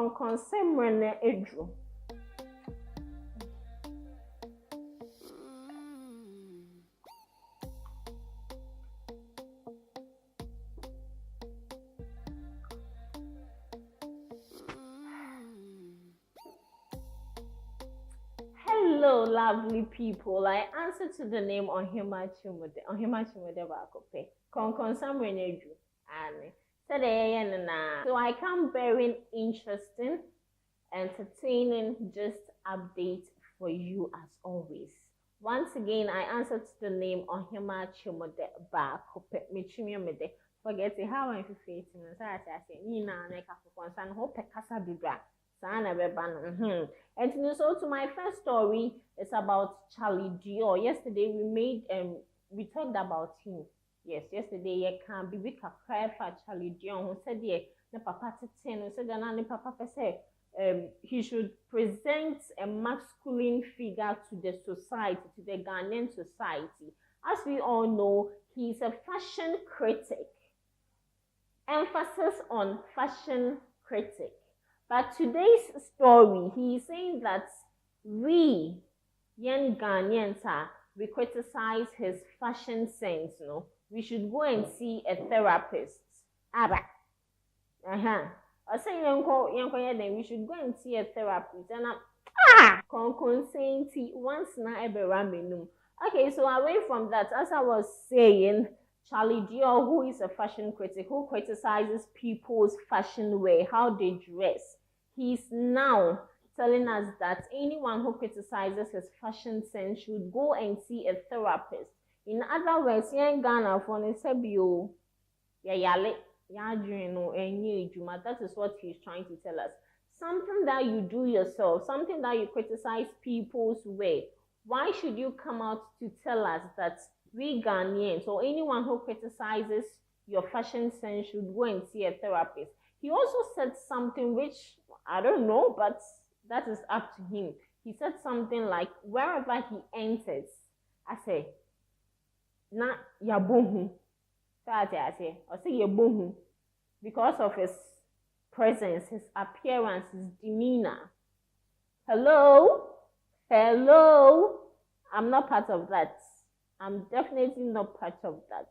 konsemre na edru. Hello, lovely people. I answer to the name Ohima Chimode Bakope. Konsemre na edru. So I come bearing interesting, entertaining, just update for you as always. Once again, I answer to the name Ohima Chimode Bakope. Michimyomede. Forget it, how I'm facing. So I say, Nina, Neka Fonsan, Hope Casa Bibra. And so to my first story, it's about Charlie Dior. Yesterday we talked about him. Yes, yesterday you can be with a cry for Charlie Dior who said the papa who said the papa say he should present a masculine figure to the society, to the Ghanaian society. As we all know, he's a fashion critic. Emphasis on fashion critic. But today's story, he is saying that we, young Ghanaians, we criticize his fashion sense, no? We should go and see a therapist. Aba. I say we should go and see a therapist. And once na. Okay, so away from that, as I was saying, Charlie Dior, who is a fashion critic, who criticizes people's fashion wear, how they dress, he's now telling us that anyone who criticizes his fashion sense should go and see a therapist. In other words, Ghana for Nesebio, that is what he's trying to tell us. Something that you do yourself, something that you criticize people's way. Why should you come out to tell us that we Ghanaians or anyone who criticizes your fashion sense should go and see a therapist? He also said something which I don't know, but that is up to him. He said something like, wherever he enters, I say, na yabohu. I say yabohu, because of his presence, his appearance, his demeanor. Hello? I'm not part of that. I'm definitely not part of that.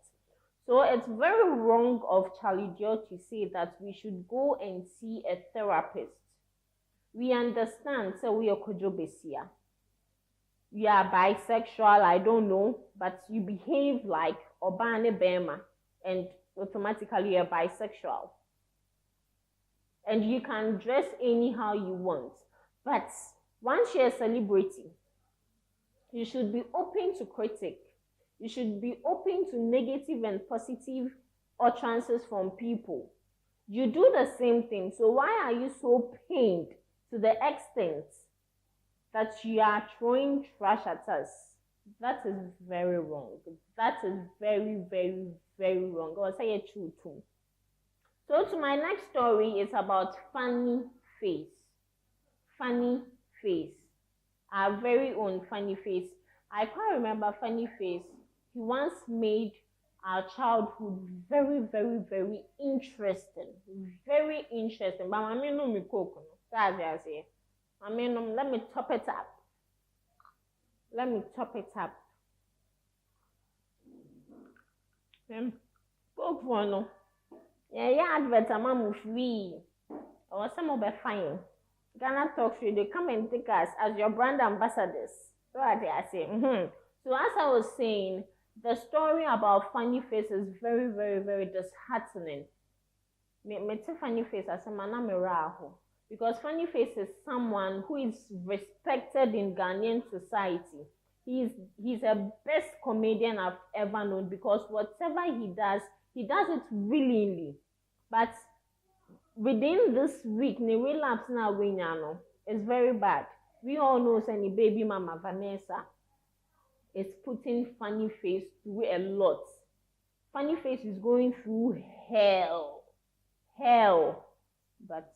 So it's very wrong of Charlie Dior to say that we should go and see a therapist. We understand, so we are kojobesia. You are bisexual, I don't know, but you behave like Obane Bema and automatically you're bisexual. And you can dress anyhow you want. But once you're a celebrity, you should be open to critique. You should be open to negative and positive utterances from people. You do the same thing. So why are you so pained to the extent that you are throwing trash at us? That is very wrong. That is very, very, very wrong. I'll say it true too. So to my next story is about Funny Face. Funny Face. Our very own Funny Face. I can't remember Funny Face. He once made our childhood very, very, very interesting. Very interesting. But I mean, no, me cook. That's what I say. I mean, let me top it up. Cook for no. Yeah, advert am free. Or some of the fine. Ghana Talk Show, they come and take us as your brand ambassadors. So I say. So as I was saying, the story about Funny Face is very, very, very disheartening. Me Funny Face as a manameraho. Because Funny Face is someone who is respected in Ghanaian society. He's a best comedian I've ever known, because whatever he does it willingly. But within this week, the relapse now is very bad. We all know any baby mama Vanessa is putting Funny Face through a lot. Funny Face is going through hell. But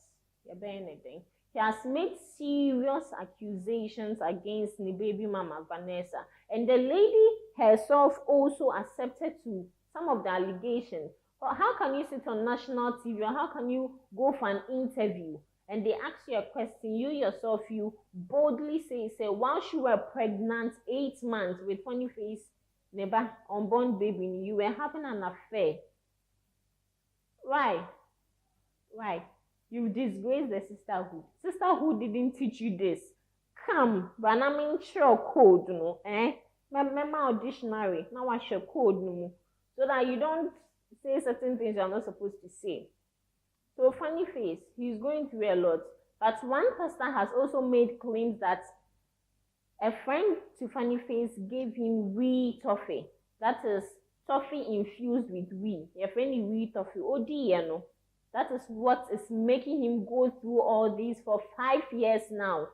anything. He has made serious accusations against the baby mama Vanessa, and the lady herself also accepted to some of the allegations. But how can you sit on national TV, or how can you go for an interview and they ask you a question, you yourself, you boldly say, while you were pregnant 8 months with funny face, neighbor, unborn baby, you were having an affair. Why? Why? You disgraced the sisterhood. Sisterhood didn't teach you this. Come, but I'm in sure code, no, eh? My dictionary, now I share code, no, so that you don't say certain things you're not supposed to say. So funny face, he's going through a lot. But one pastor has also made claims that a friend to funny face gave him wee toffee. That is toffee infused with wee. Your friend wee toffee. Oh dear, no. That is what is making him go through all this for 5 years now.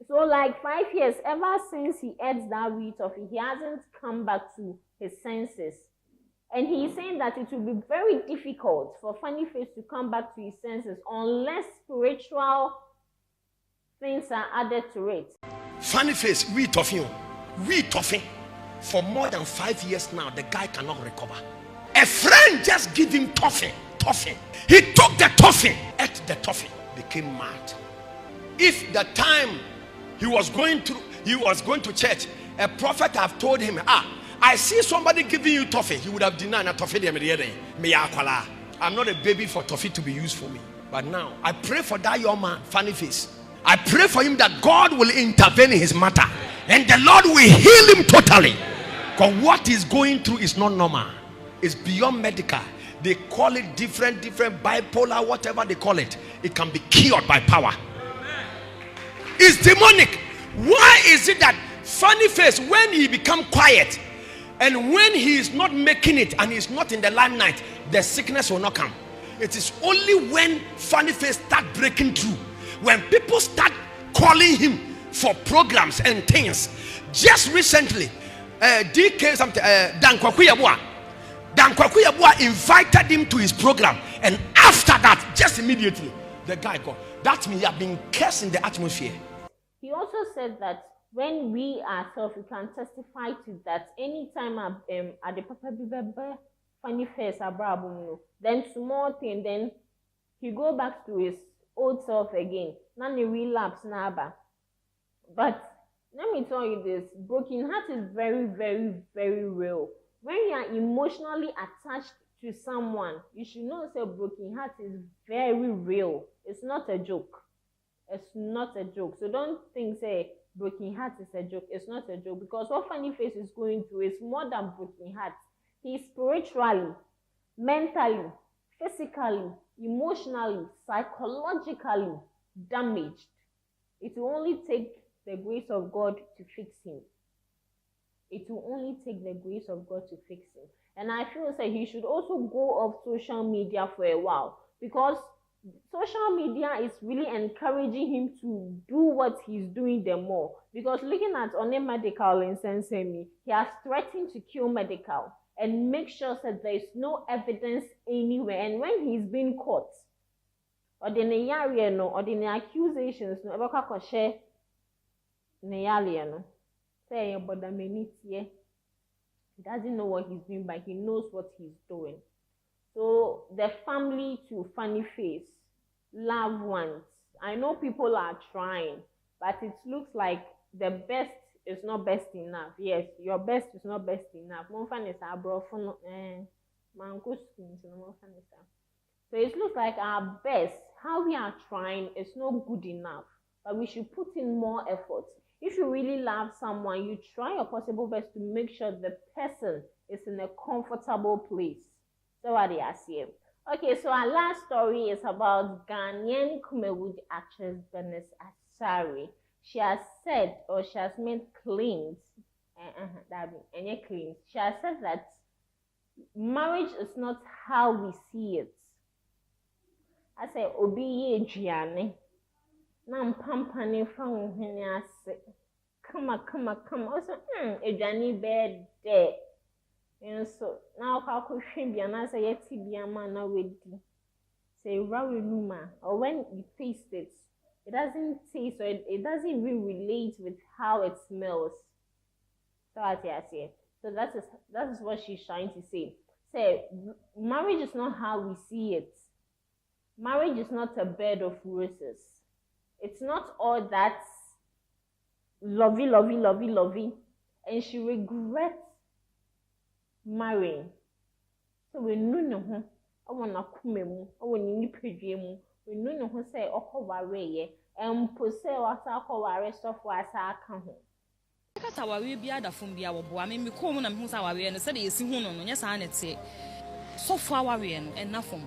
So like 5 years, ever since he ate that wee toffee, he hasn't come back to his senses. And he's saying that it will be very difficult for funny face to come back to his senses unless spiritual things are added to it. Funny face, wee toffee. For more than 5 years now, the guy cannot recover. A friend just gave him toffee. He took the toffee, ate the toffee, became mad. If the time he was going to church, a prophet have told him, I see somebody giving you toffee, he would have denied a toffee. I'm not a baby for toffee to be used for me. But now I pray for that young man, funny face. I pray for him that God will intervene in his matter and the Lord will heal him totally. Because what he's going through is not normal. It's beyond medical. They call it different bipolar, whatever they call it. It can be cured by power. It's demonic. Why is it that funny face, when he become quiet and when he is not making it and he's not in the limelight, the sickness will not come? It is only when funny face start breaking through, when people start calling him for programs and things. Just recently, DK something, Dan Kwakuyabua invited him to his program, and after that, just immediately, the guy got. That means you have been cursed in the atmosphere. He also said that when we ourselves, we can testify to that anytime at the Papa funny face then small thing, then he go back to his old self again. Now he relapse now. But let me tell you this, broken heart is very, very, very real. When you are emotionally attached to someone, you should know that broken heart is very real. It's not a joke. It's not a joke. So don't think say broken heart is a joke. It's not a joke, because what funny face is going through is more than broken heart. He's spiritually, mentally, physically, emotionally, psychologically damaged. It will only take the grace of God to fix him. It will only take the grace of God to fix him. And I feel that he should also go off social media for a while, because social media is really encouraging him to do what he's doing the more. Because looking at One Medical in Sensemi, he has threatened to kill Medical and make sure that there is no evidence anywhere. And when he's been caught, or the accusations, he doesn't know what he's doing, but he knows what he's doing. So the family to funny face, loved ones, I know people are trying, but it looks like the best is not best enough. Yes, your best is not best enough. So it looks like our best, how we are trying, is not good enough, but we should put in more effort. If you really love someone, you try your possible best to make sure the person is in a comfortable place. So what do you say? Okay, so our last story is about Ghanaian Kumawood actress Bernice Asare. She has said, or she has made claims, she has said that marriage is not how we see it. I say, obi ye jiane. Nam pampani from ase. Come. Also, ejani bed there. And so now how could she be an answer yet to be a man with say rawi numa, or when you taste it, it doesn't taste, or it doesn't even relate with how it smells. So I say. So that is what she's trying to say. Say marriage is not how we see it. marriage is not a bed of roses. It's not all that lovey, lovey, lovey, lovey. And she regrets marrying. So we know I want to come in, I want to nipadwe we know who say okoware and pose what akoware stuff was aka ho. Kata wawe bia da fom bia wo boa me ko mu na me hu sa wawe no se de yesi hu no no nya sa na te so fa wawe no enafom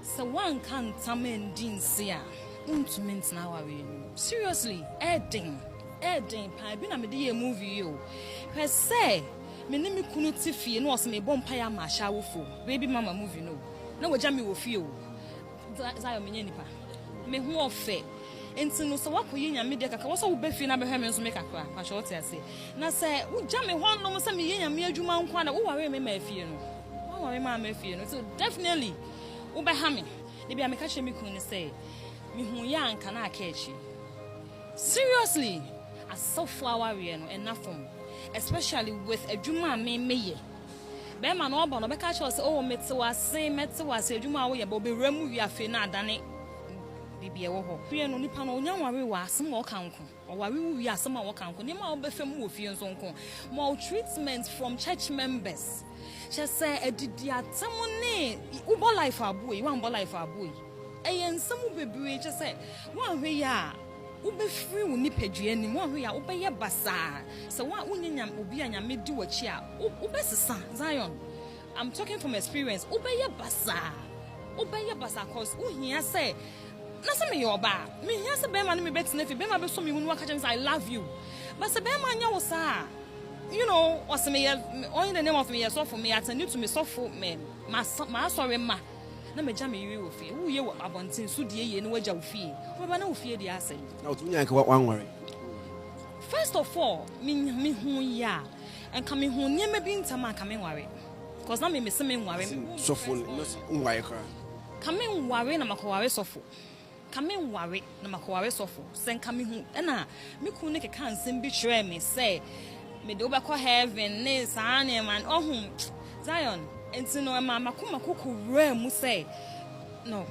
se wan kan tamen din se a untumi ntina wawe no seriously edin pa bi na me de ye movie yo he say me ne me kunu ti fie no so me bompa ya ma sha wo fo baby mama movie no na waja me wo fie o za yo me nya nipa me hu ofe enti no so wakoyi nyame de kaka wo so wo befi na behwe me nso me kakra pa cho te ase na se wo gya me ho no se me ye nyame adwuma nkwa na wo ware me ma afie no wo ware ma afie no so definitely wo be ha me de bia me ka che me kun ni say me hu ya anka na aka echi seriously as so flower we no enafom especially with adwuma me meye be ma no obo no be ka che say oh metewase adwuma wo ye bo be ramu wi afi na adane bibie wo ho fie no nipa no onya ware wa asem wo kanko o ware wi asem wo kanko ni ma wo befem wo fie nso nko maltreatment from church members she say edidi atam ne ubo life aboy wan bo life aboy ensem bebre she say wan hwe ya wo be free wo nipadua ni wan hwe ya wo be ye basa so wan unyanyam obi anyame di wachi a wo be sesa Zion. I'm talking from experience wo be ye basa cause uhia say na se me yoba me hia se be ma no me betina fi be ma be so me hunu aka say I love you but se be ma nya wo sa you know o se me on the name of me so for me attend to me so for me ma sorry ma na me ja me yiri wo fie wo ye wo abontin so die ye no waja wo fie wo ba na wo fie dia ase na o tunya nka wan worry first of all me hu ya and come hu nyema bi ntama ka me worry because na me se me worry so full no worry kra ka me worry na makoware so full kame nware na makoware sofo sen kame hu na me kun ne keka nsem bi kire me say me de obekọ heaven ne saa ne man ohun Zion enti no ma makoma kokowura mu say no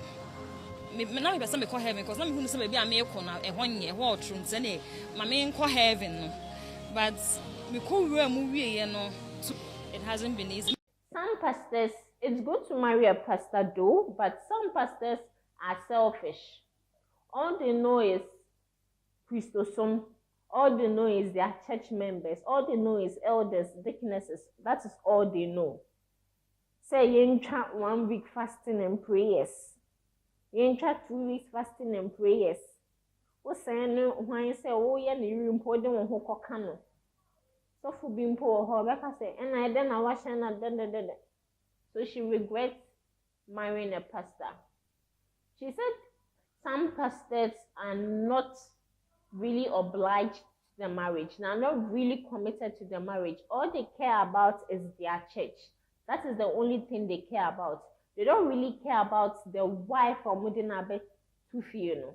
me na me be say me kọ heaven because na me hu say be a me kọ na ehonye ho otru ntene ma me nkọ heaven no but me kowura mu wieye no it hasn't been easy. Some pastors, it's good to marry a pastor though, but some pastors are selfish. All they know is Christosome. All they know is their church members. All they know is elders, deaconesses. That is all they know. Say you try 1 week fasting and prayers. You try 2 weeks fasting and prayers. What say no when you say oh yeah you important one who kokano. So for being poor her Becca say and I then I wash and then. So she regrets marrying a pastor. She said some pastors are not really obliged to the marriage. They are not really committed to the marriage. All they care about is their church. That is the only thing they care about. They don't really care about the wife or Mudinabe Toffee, you know.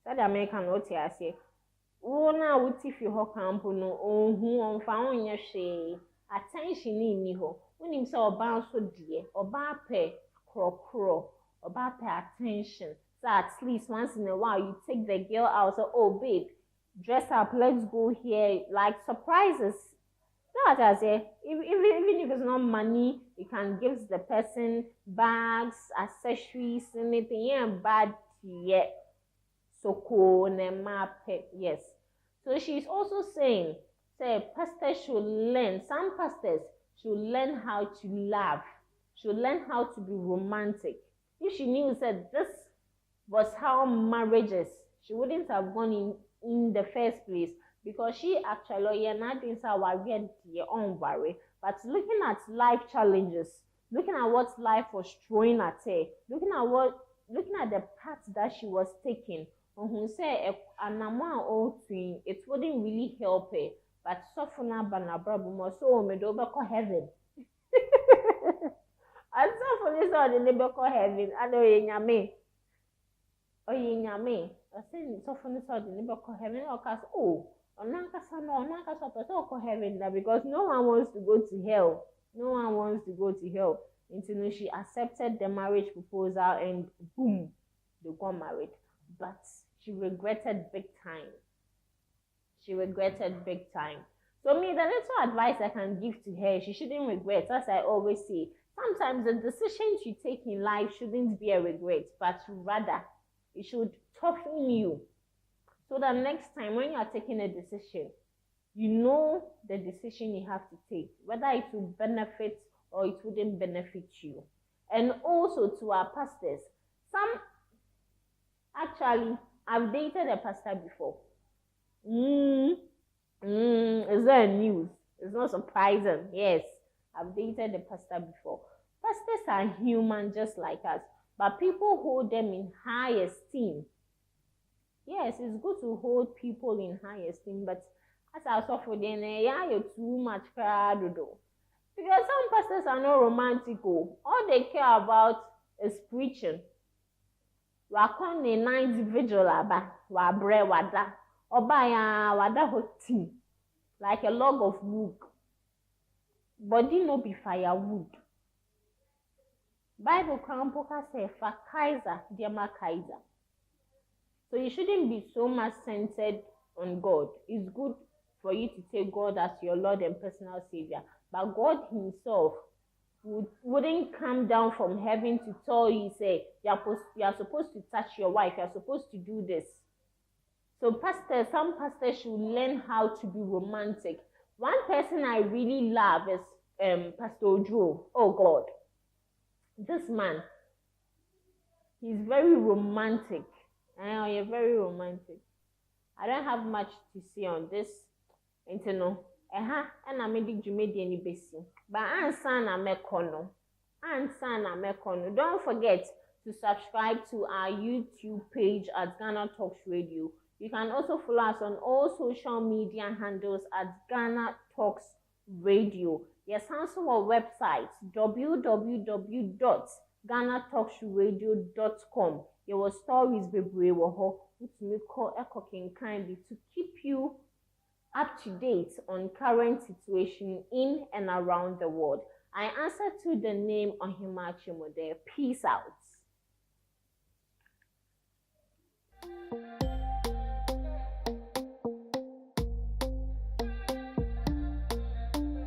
That the American note here say, oh, now what if you ho camp no, oh, who on found your shade, attention in you, when him saw bound so dear, or bar pay, crow, or bar pay attention. So at least once in a while you take the girl out. So, oh babe, dress up, let's go here. Like surprises. That's what I say. Even if it's not money, you can give the person bags, accessories, anything. Yeah, bad yet. So cool, yes. So she's also saying, say pastors should learn. Some pastors should learn how to love. Should learn how to be romantic. If she knew said this was how marriage is, she wouldn't have gone in the first place, because she actually not their own worry, but looking at life challenges, looking at what life was throwing at her, looking at the path that she was taking, and who say it wouldn't really help her, but sofuna banabrabumo so me do beko heaven. And so for this one the beko heaven, I know nyame. Oye nyame, I say so for this one the beko heaven or cast onanka so heaven that because no one wants to go to hell. No one wants to go to hell. She accepted the marriage proposal and boom, they got married. But she regretted big time. She regretted big time. So me, the little advice I can give to her, she shouldn't regret. As I always say, sometimes the decisions you take in life shouldn't be a regret, but rather it should toughen you. So that next time when you are taking a decision, you know the decision you have to take, whether it will benefit or it wouldn't benefit you. And also to our pastors, actually, I've dated a pastor before. Is there news? It's not surprising. Yes, I've dated a pastor before. Pastors are human just like us, but people hold them in high esteem. Yes, it's good to hold people in high esteem, but as I saw for them, you're too much crowd. Because some pastors are not romantical. All they care about is preaching. Wakon the ninth vigil aba, wabre wada, obaya wada hoti, like a log of wood. Body no be firewood. Bible Krampoka say fa Kaiser, diama Kaiser. So you shouldn't be so much centered on God. It's good for you to take God as your Lord and personal Savior, but God Himself wouldn't come down from heaven to tell you, say, you are supposed to touch your wife, you are supposed to do this. So some pastors should learn how to be romantic. One person I really love is Pastor Joe. Oh God, this man, he's very romantic. You're very romantic. I don't have much to say on this. And I made the Jumedi besi. But ansana mekono. Don't forget to subscribe to our YouTube page at Ghana Talks Radio. You can also follow us on all social media handles at Ghana Talks Radio. Yes, also our website www.ghanatalksradio.com. Your stories be brave which we call echoing kindly to keep you up to date on current situation in and around the world. I answer to the name Ohima Chimode. Peace out.